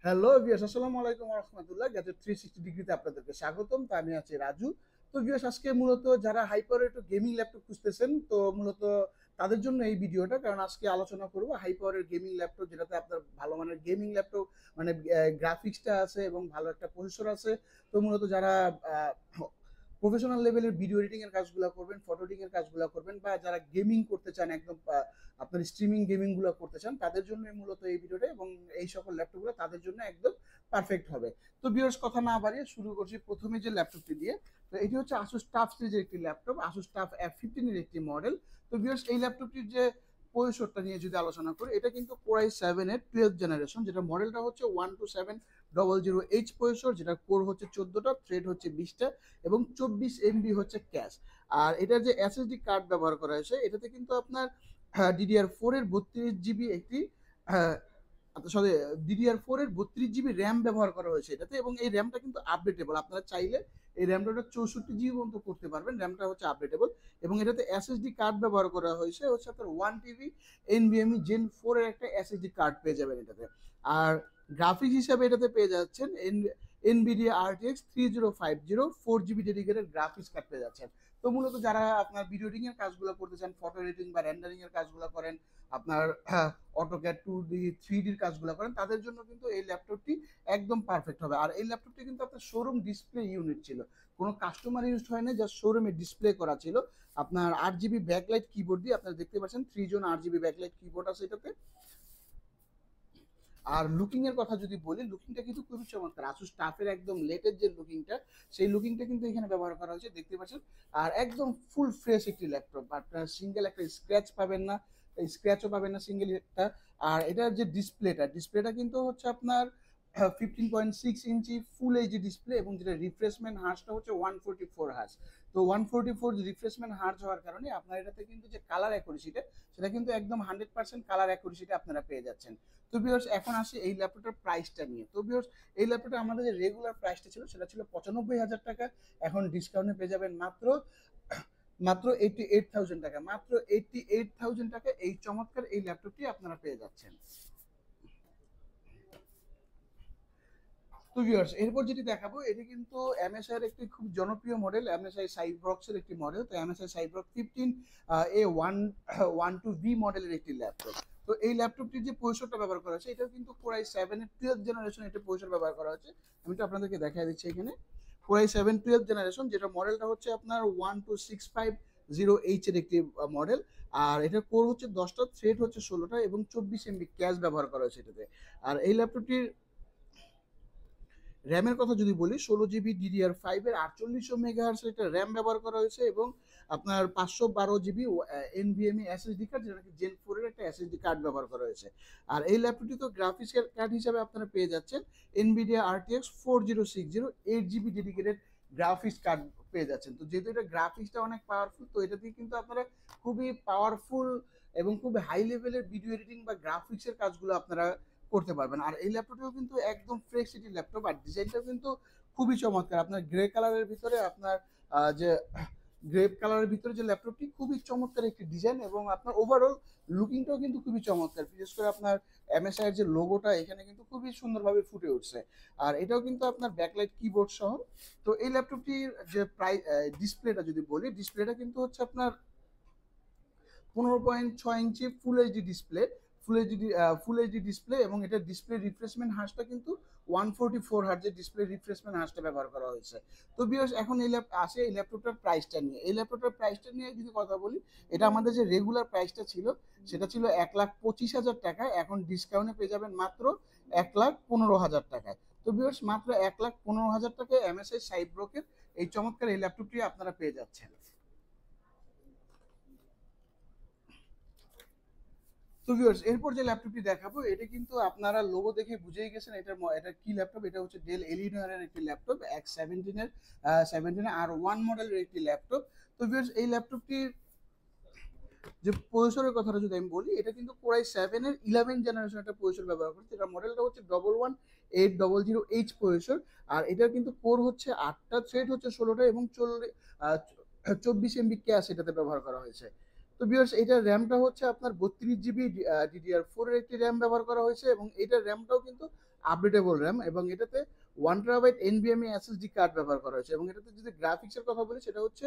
Hello viewers, আসসালামু আলাইকুম ওয়া রাহমাতুল্লাহ। গ্যাজেট 360 ডিগ্রিতে আপনাদেরকে স্বাগতম। তো আমি আছি রাজু। তো ভিউয়ার্স, আজকে মূলত যারা হাইপার একটু গেমিং ল্যাপটপ খুঁজতেছেন, তো মূলত তাদের জন্য এই ভিডিওটা। কারণ আজকে আলোচনা করব হাই পাওয়ারের গেমিং ল্যাপটপ, যেটাতে আপনার ভালো মানের গেমিং ল্যাপটপ মানে গ্রাফিক্সটা আছে এবং ভালো একটা প্রসেসর আছে। তো মূলত যারা প্রফেশনাল লেভেলের ভিডিও এডিটিং এর কাজগুলো করবেন, ফটো এডিটিং এর কাজগুলো করবেন, বা যারা গেমিং করতে চান একদম আপনার স্ট্রিমিং গেমিং গুলো করতে চান, তাদের জন্য মূলত এই ভিডিওটা, এবং এই সকল ল্যাপটপগুলো তাদের জন্য একদম পারফেক্ট হবে। তো ভিউয়ার্স, কথা না বাড়িয়ে শুরু করছি প্রথমে যে ল্যাপটপটি দিয়ে। তো এটি হচ্ছে আসুস টাফ সিরিজের একটি ল্যাপটপ, আসুস টাফ F15 এর একটি মডেল। তো ভিউয়ার্স, এই ল্যাপটপটির যে প্রসেসরটা নিয়ে যদি আলোচনা করি, এটা কিন্তু Core i7 এর 12th জেনারেশন, যেটা মডেলটা হচ্ছে 12700H প্রসেসর, যেটা কোর হচ্ছে 14টা, থ্রেড হচ্ছে 20টা, এবং 24 MB হচ্ছে ক্যাশ। আর এটার যে এসএসডি কার্ড ব্যবহার করা হয়েছে, এটাতে কিন্তু আপনার DDR4 এর 32 জিবি একটি সরি DDR4 এর 32 জিবি র্যাম ব্যবহার করা হয়েছে এটাতে, এবং এই র্যামটা কিন্তু আপডেটেবল। আপনারা চাইলে এই র্যামটা 64 জিবি পর্যন্ত করতে পারবেন। র্যামটা হচ্ছে আপডেটেবল, এবং এটাতে এসএসডি কার্ড ব্যবহার করা হয়েছে হচ্ছে আপনার 1 TB NVMe Gen 4 এর একটা এসএসডি কার্ড পেয়ে যাবেন এটাতে। আর গ্রাফিক্স হিসাবে এটাতে পেয়ে যাচ্ছেন NVIDIA RTX 3050 4 GB dedicated graphics card পেয়ে যাচ্ছেন। তো মূলত যারা আপনার ভিডিও এডিটিং এর কাজগুলো করতে চান, ফটো এডিটিং বা রেন্ডারিং এর কাজগুলো করেন, আপনার অটোক্যাড 2D 3Dর কাজগুলো করেন, তাদের জন্য কিন্তু এই ল্যাপটপটি একদম পারফেক্ট হবে। আর এই ল্যাপটপটি কিন্তু আপনার শোরুম ডিসপ্লে ইউনিট ছিল, কোনো কাস্টমার ইউজ হয় না, জাস্ট শোরুমে ডিসপ্লে করা ছিল। আপনার 8 GB ব্যাকলাইট কিবোর্ড দিয়ে আপনারা দেখতে পাচ্ছেন, 3 জন 8 GB ব্যাকলাইট কিবোর্ড আছে এটাতে। আর লুকিং এর কথা যদি বলি, লুকিংটা কিন্তু খুবই চমৎকার। আসুস টাফের একদম লেটেস্ট যে লুকিংটা, সেই লুকিংটা কিন্তু এখানে ব্যবহার করা হয়েছে, দেখতে পাচ্ছেন। আর একদম ফুল ফ্রেশ একটি ল্যাপটপ, আপনার সিঙ্গেল একটা স্ক্র্যাচ পাবেন না, স্ক্র্যাচও পাবেন না সিঙ্গেল একটা। আর এটার যে ডিসপ্লেটা কিন্তু হচ্ছে আপনার 15.6 ইঞ্চি ফুল এইচডি ডিসপ্লে, এবং যেটা রিফ্রেশমেন্ট হার্সটা হচ্ছে 144 হার্স। তো 144 রিফ্রেশমেন্ট হার্স হওয়ার কারণে আপনার এটাতে কিন্তু যে কালার অ্যাকুরেসিটা, সেটা কিন্তু একদম 100% কালার অ্যাকুরেসিটা আপনারা পেয়ে যাচ্ছেন। তো ভিউয়ার্স, এখন আসি এই ল্যাপটপটার প্রাইসটা নিয়ে। তো ভিউয়ার্স, এই ল্যাপটপটা আমাদের যে রেগুলার প্রাইসটা ছিল, সেটা ছিল 95,000 টাকা। এখন ডিসকাউন্টে পেয়ে যাবেন মাত্র মাত্র 88,000 টাকা। মাত্র 88,000 টাকা এই চমৎকার এই ল্যাপটপটি আপনারা পেয়ে যাচ্ছেন। তো ভিউয়ার্স, এরপর যেটি দেখাবো, এটি কিন্তু এমএসআই এর একটি খুব জনপ্রিয় মডেল, এমএসআই সাইব্রক্স এর একটি মডেল। তো এমএসআই সাইব্রক্স 15A112V মডেলের একটি ল্যাপটপ। তো এই ল্যাপটপটির যে প্রসেসরটা ব্যবহার করা হয়েছে, এটাও কিন্তু Core i7 এর 12th জেনারেশন একটা প্রসেসর ব্যবহার করা হয়েছে। আমি তো আপনাদেরকে দেখাই দিচ্ছি এখানে। Core i7 12th জেনারেশন, যেটা মডেলটা হচ্ছে আপনার 12650H এর একটি মডেল। আর এটা কোর হচ্ছে 10টা, থ্রেড হচ্ছে 16টা, এবং 24 MB ক্যাশ ব্যবহার করা হয়েছে এটাতে। আর এই ল্যাপটপটির র্যামের কথা যদি বলি, 16 GB DDR5 এর 4800 MHz একটা র্যাম ব্যবহার করা হয়েছে, এবং আপনার 512 GB NVMe SSD কার্ড, যেটা নাকি Gen 4 এর একটা SSD কার্ড ব্যবহার করা হয়েছে। আর এই ল্যাপটপটি তো গ্রাফিক্স কার্ড হিসাবে আপনারা পেয়ে যাচ্ছেন NVIDIA RTX 4060 8 GB dedicated graphics card পেয়ে যাচ্ছেন। তো যেহেতু এটা গ্রাফিক্সটা অনেক পাওয়ারফুল, তো এটা দিয়ে কিন্তু আপনারা খুবই পাওয়ারফুল এবং খুব হাই লেভেলের ভিডিও এডিটিং বা গ্রাফিক্সের কাজগুলো আপনারা করতে পারবেন। আর এই ল্যাপটপটাও কিন্তু একদম ফ্রেশ একটি ল্যাপটপ, আর ডিজাইনটাও কিন্তু খুবই চমৎকার। আপনার গ্রে কালারের ভিতরে আপনার যে গ্রেপ কালারের ভিতরে যে ল্যাপটপটি, খুবই চমৎকার একটি ডিজাইন, এবং আপনার ওভারঅল লুকিংটাও কিন্তু খুবই চমৎকার। বিশেষ করে আপনার এমএসআই এর যে লোগোটা এখানে কিন্তু খুবই সুন্দরভাবে ফুটে উঠছে। আর এটাও কিন্তু আপনার ব্যাকলাইট কিবোর্ড সহ। তো এই ল্যাপটপটির যে ডিসপ্লেটা যদি বলি, ডিসপ্লেটা কিন্তু হচ্ছে আপনার 15.6 ইঞ্চি ফুল এইচডি ডিসপ্লে, এবং এটা ডিসপ্লে রিফ্রেশমেন্ট হার্সটা কিন্তু 144 হার্জের ডিসপ্লে রিফ্রেশমেন্ট হার্সটা ব্যবহার করা হয়েছে। তো ভিউয়ার্স, এখন এই ল্যাপটপটার প্রাইসটা নিয়ে। এই ল্যাপটপটার প্রাইসটা নিয়ে যদি কথা বলি, এটা আমাদের যে রেগুলার প্রাইসটা ছিল, সেটা ছিল 1,25,000 টাকা। এখন ডিসকাউন্টে পেয়ে যাবেন মাত্র 1,15,000 টাকায়। তো ভিউয়ার্স, মাত্র 1,15,000 টাকায় এমএসআই সাইব্রোকের এই চমৎকার এই ল্যাপটপটি আপনারা পেয়ে যাচ্ছেন। তো ভিউয়ার্স, এরপর যে ল্যাপটপটি দেখাবো, এটা কিন্তু আপনারা লোগো দেখে বুঝেই গেছেন এটা কি ল্যাপটপ। এটা হচ্ছে ডেল এলিনোয়ার এর একটি ল্যাপটপ, X17 R1 মডেলের একটি ল্যাপটপ। তো ভিউয়ার্স, এই ল্যাপটপটির যে প্রসেসরের কথাটা যদি আমি বলি, এটা কিন্তু Core i7 এর 11 জেনারেশন একটা প্রসেসর ব্যবহার করছে। এটা মডেলটা হচ্ছে 11800H প্রসেসর। আর এটার কিন্তু কোর হচ্ছে 8টা, থ্রেড হচ্ছে 16টা, এবং 24 MB ক্যাশ এটাতে ব্যবহার করা হয়েছে। তো ভিউয়ার্স এটার র্যামটা হচ্ছে আপনার 32 জিবি DDR4 এর একটি র্যাম ব্যবহার করা হয়েছে, এবং এটার র্যামটাও কিন্তু আপডেটেবল র্যাম, এবং এটাতে 1 TB NVMe SSD কার্ড ব্যবহার করা হয়েছে। এবং এটাতে যদি গ্রাফিক্সের কথা বলি, সেটা হচ্ছে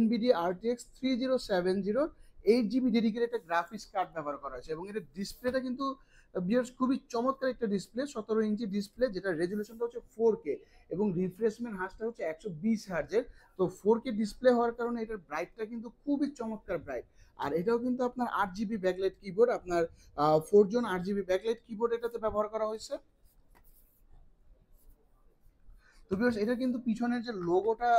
NVIDIA RTX 3070 8 GB ডেডিকেটেড একটা গ্রাফিক্স কার্ড ব্যবহার করা হয়েছে। এবং এটার ডিসপ্লেটা কিন্তু ভিউয়ার্স খুবই চমৎকার একটা ডিসপ্লে, 17 ইঞ্চি ডিসপ্লে, যেটা রেজুলেশনটা হচ্ছে 4K এবং রিফ্রেশমেন্ট হার্সটা হচ্ছে 120 হার্জের। তো 4K ডিসপ্লে হওয়ার কারণে এটার ব্রাইটটা কিন্তু খুবই চমৎকার ব্রাইট। আর এটাও কিন্তু আপনার 8 GB ব্যাকলাইট কিবোর্ড, আপনার 4 জন 8 GB ব্যাকলাইট কিবোর্ড এটাতে ব্যবহার করা হয়েছে। তো ভিউয়ার্স এটা কিন্তু পিছনের যে লোগোটা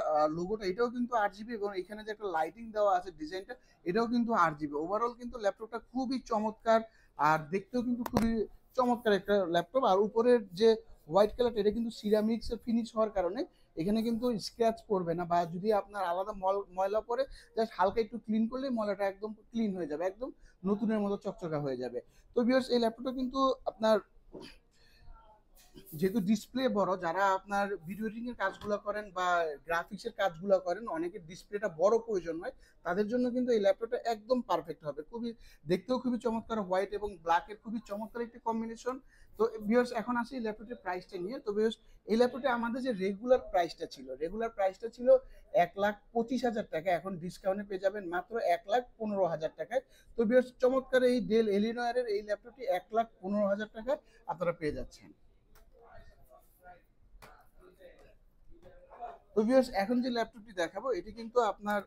এটাও কিন্তু 8 GB, এবং এখানে যে একটা লাইটিং দেওয়া আছে ডিজাইনটা, এটাও কিন্তু 8 GB। ওভারঅল কিন্তু ল্যাপটপটা খুবই চমৎকার, আর দেখতেও কিন্তু খুবই চমৎকার একটা ল্যাপটপ। আর উপরের যে হোয়াইট কালারটা, এটা কিন্তু সিরামিক্স ফিনিশ হওয়ার কারণে এখানে কিন্তু স্ক্র্যাচ পড়বে না, বা যদি আপনার আলাদা ময়লা পড়ে, জাস্ট হালকা একটু ক্লিন করলে ময়লাটা একদম ক্লিন হয়ে যাবে, একদম নতুনের মতো চকচকা হয়ে যাবে। তো ভিউয়ার্স এই ল্যাপটপটা কিন্তু আপনার, যেহেতু ডিসপ্লে বড়, যারা আপনার ভিডিও এডিটিং এর কাজগুলো করেন বা গ্রাফিক্সের কাজগুলো করেন, অনেকের ডিসপ্লেটা বড় প্রয়োজন হয়, তাদের জন্য কিন্তু এই ল্যাপটপটা একদম পারফেক্ট হবে। খুবই দেখতেও খুবই চমৎকার, হোয়াইট এবং ব্ল্যাকের খুবই চমৎকার একটি কম্বিনেশন। তো ভিউয়ার্স এখন আসি এই ল্যাপটপের প্রাইসটা নিয়ে। তো ভিউয়ার্স এই ল্যাপটপে আমাদের যে রেগুলার প্রাইসটা ছিল 1,25,000 টাকা, এখন ডিসকাউন্টে পেয়ে যাবেন মাত্র 1,15,000 টাকায়। তো ভিউয়ার্স চমৎকার এই ডেল এলিনয়ের এই ল্যাপটপটি 1,15,000 টাকায় আপনারা পেয়ে যাচ্ছেন। তো ভিউয়ার্স এখন যে ল্যাপটপটি দেখাবো, এটি কিন্তু আপনার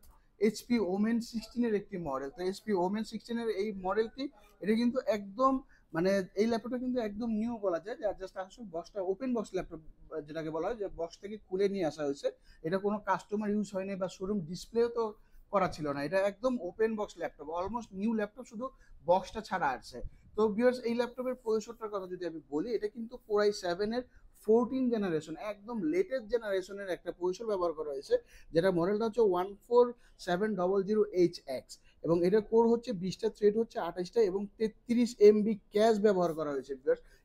এইচপি ওমেন 16 এর একটি মডেল। তো এইচপি ওমেন 16 এর এই মডেলটি, এটা কিন্তু একদম মানে এই ল্যাপটপটা কিন্তু একদম নিউ বলা যায়, যার জাস্ট আসলে বক্সটা ওপেন বক্স ল্যাপটপ যেটাকে বলা হয়, যে বক্স থেকে খুলে নিয়ে আসা হয়েছে। এটা কোনো কাস্টমার ইউজ হয়নি বা শোরুম ডিসপ্লেও তো করা ছিল না, এটা একদম open box laptop, almost new laptop, শুধু বক্সটা ছাড়া আছে। তো ভিউয়ার্স এই ল্যাপটপের প্রসেসরটার কথা যদি আমি বলি, এটা কিন্তু কোরাই 7 এর 14 জেনারেশন, একদম লেটেস্ট জেনারেশনের একটা প্রসেসর ব্যবহার করা হয়েছে, যেটা মডেলটা হচ্ছে 14700HX, এবং এটার কোর হচ্ছে 20টা, থ্রেড হচ্ছে 28টা, এবং 33 MB ক্যাশ ব্যবহার করা হয়েছে।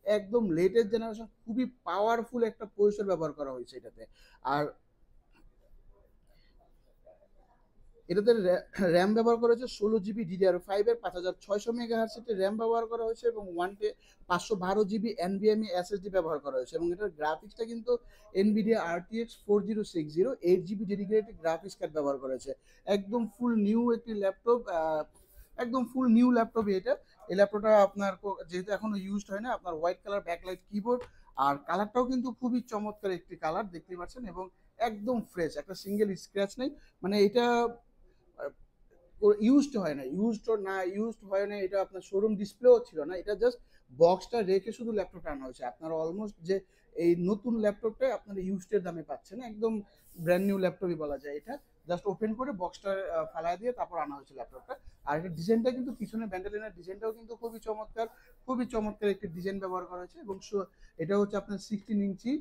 একদম লেটেস্ট জেনারেশন, খুবই পাওয়ারফুল একটা প্রসেসর ব্যবহার করা হয়েছে এটাতে। আর এটাতে র্যাম ব্যবহার করা হয়েছে 16 GB DDR5 এর 5600 MHz এর র্যাম ব্যবহার করা হয়েছে, এবং 512 GB NVMe SSD ব্যবহার করা হয়েছে। এবং এটার গ্রাফিক্সটা কিন্তু NVIDIA RTX 4060 8 GB dedicated graphics card ব্যবহার করা হয়েছে। একদম ফুল নিউ একটি ল্যাপটপ, একদম ফুল নিউ ল্যাপটপই এটা। এই ল্যাপটপটা আপনার যেহেতু এখনো ইউজড হয় না, আপনার হোয়াইট কালার ব্যাকলাইট কিবোর্ড, আর কালারটাও কিন্তু খুবই চমৎকার একটি কালার দেখতে পাচ্ছেন, এবং একদম ফ্রেশ, একটা সিঙ্গেল স্ক্র্যাচ নেই। মানে এটা ইউজড হয় না, এটা আপনার শোরুম ডিসপ্লেও ছিল না, এটা জাস্ট বক্সটা রেখে শুধু ল্যাপটপটা আনা হয়েছে। আপনারা অলমোস্ট যে এই নতুন ল্যাপটপটাই আপনারা ইউজডের দামে পাচ্ছেন, একদম ব্র্যান্ড নিউ ল্যাপটপই বলা যায় এটা। জাস্ট ওপেন করে বক্সটা ফালায় দিয়ে তারপর আনা হয়েছে ল্যাপটপটা। আর এটা ডিজাইনটা কিন্তু, পিছনে ব্যান্ডেলিনের ডিজাইনটাও কিন্তু খুবই চমৎকার একটি ডিজাইন ব্যবহার করা হয়েছে। এবং এটা হচ্ছে আপনার 16 ইঞ্চি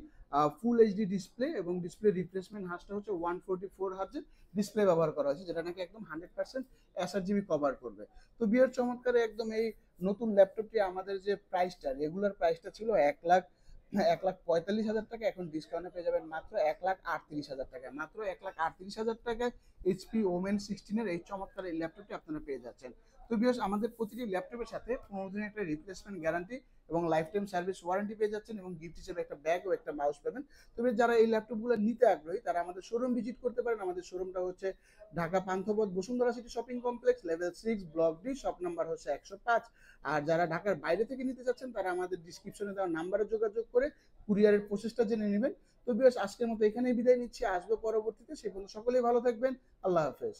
ফুল এইচডি ডিসপ্লে, এবং ডিসপ্লে রিপ্লেসমেন্ট হার্সটা হচ্ছে 144 হার্জের ডিসপ্লে ব্যবহার করা হয়েছে, যেটা নাকি একদম 100% SRGB কভার করবে। তো বিয়ের চমৎকার একদম এই নতুন ল্যাপটপটি, আমাদের যে প্রাইসটা, রেগুলার প্রাইসটা ছিল 1,45,000 টাকা, এখন ডিসকাউন্টে পেয়ে যাবেন মাত্র 1,38,000 টাকায়। মাত্র 1,38,000 টাকায় এইচপি ওমেন 16 এর এই চমৎকার এই ল্যাপটপটি আপনারা পেয়ে যাচ্ছেন। তো বিকজ আমাদের প্রতিটি ল্যাপটপের সাথে 15 দিনের একটা রিপ্লেসমেন্ট গ্যারান্টি এবং লাইফ টাইম সার্ভিস ওয়ারেন্টি পেয়ে যাচ্ছেন, এবং গিফট হিসেবে একটা ব্যাগ ও একটা মাউস পাবেন। তবে যারা এই ল্যাপটপগুলো নিতে আগ্রহী, তারা আমাদের শোরুম ভিজিট করতে পারেন। আমাদের শোরুমটা হচ্ছে Dhaka Panthapath Bashundhara city shopping complex, level 6, block D, shop number হচ্ছে 105। আর যারা ঢাকার বাইরে থেকে নিতে চাচ্ছেন, তারা আমাদের ডিসক্রিপশনে দেওয়া নাম্বারে যোগাযোগ করে কুরিয়ারের প্রসেসটা জেনে নেবেন। তো বিকজ আজকের মতো এখানেই বিদায় নিচ্ছি, আসবে পরবর্তীতে। সে পর্যন্ত সকলেই ভালো থাকবেন। আল্লাহ হাফেজ।